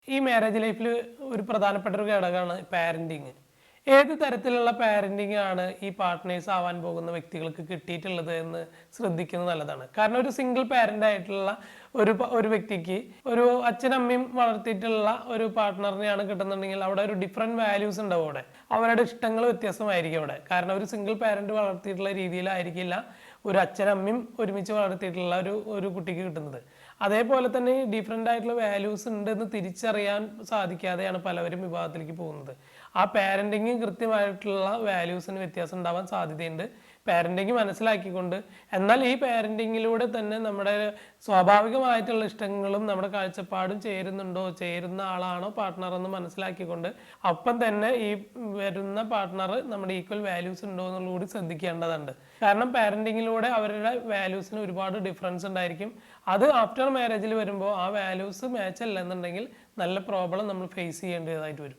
ഈ മാരേജ് ലൈഫിൽ ഒരു പ്രധാനപ്പെട്ട ഒരു ഘടകമാണ് പാരന്റിങ്. ഏത് തരത്തിലുള്ള പാരന്റിങ് ആണ് ഈ പാർട്ട്നേഴ്സ് ആവാൻ പോകുന്ന വ്യക്തികൾക്ക് കിട്ടിയിട്ടുള്ളത് എന്ന് ശ്രദ്ധിക്കുന്നത് നല്ലതാണ്. കാരണം ഒരു സിംഗിൾ പാരന്റ് ആയിട്ടുള്ള ഒരു വ്യക്തിക്ക് ഒരു അച്ഛനമ്മയും വളർത്തിയിട്ടുള്ള ഒരു പാർട്ട്ണറിനെയാണ് കിട്ടുന്നുണ്ടെങ്കിൽ അവിടെ ഒരു ഡിഫറെന്റ് വാല്യൂസ് ഉണ്ടാവും. അവിടെ അവരുടെ ഇഷ്ടങ്ങൾ വ്യത്യസ്തമായിരിക്കും അവിടെ. കാരണം ഒരു സിംഗിൾ പാരന്റ് വളർത്തിയിട്ടുള്ള രീതിയിലായിരിക്കില്ല ഒരു അച്ഛനമ്മയും ഒരുമിച്ച് വളർത്തിയിട്ടുള്ള ഒരു കുട്ടിക്ക് കിട്ടുന്നത്. അതേപോലെ തന്നെ ഡിഫറെൻ്റ് ആയിട്ടുള്ള വാല്യൂസ് ഉണ്ടെന്ന് തിരിച്ചറിയാൻ സാധിക്കാതെയാണ് പലവരും വിവാഹത്തിലേക്ക് പോകുന്നത്. ആ പാരന്റിങ് കൃത്യമായിട്ടുള്ള വാല്യൂസിന് വ്യത്യാസം ഉണ്ടാവാൻ സാധ്യതയുണ്ട്. പാരന്റിങ് മനസ്സിലാക്കിക്കൊണ്ട്, എന്നാൽ ഈ പാരന്റിങ്ങിലൂടെ തന്നെ നമ്മുടെ സ്വാഭാവികമായിട്ടുള്ള ഇഷ്ടങ്ങളും നമ്മുടെ കാഴ്ചപ്പാടും ചേരുന്നുണ്ടോ, ചേരുന്ന ആളാണോ പാർട്ട്ണർ എന്ന് മനസ്സിലാക്കിക്കൊണ്ട് ഒപ്പം തന്നെ ഈ വരുന്ന പാർട്ട്ണർ നമ്മുടെ ഈക്വൽ വാല്യൂസ് ഉണ്ടോ എന്നുള്ളത് കൂടി ശ്രദ്ധിക്കേണ്ടതുണ്ട്. കാരണം പാരന്റിങ്ങിലൂടെ അവരുടെ വാല്യൂസിന് ഒരുപാട് ഡിഫറൻസ് ഉണ്ടായിരിക്കും. അത് ആഫ്റ്റർ മാരേജിൽ വരുമ്പോൾ ആ വാല്യൂസ് മാച്ച് അല്ല എന്നുണ്ടെങ്കിൽ നല്ല പ്രോബ്ലം നമ്മൾ ഫേസ് ചെയ്യേണ്ടതായിട്ട് വരും.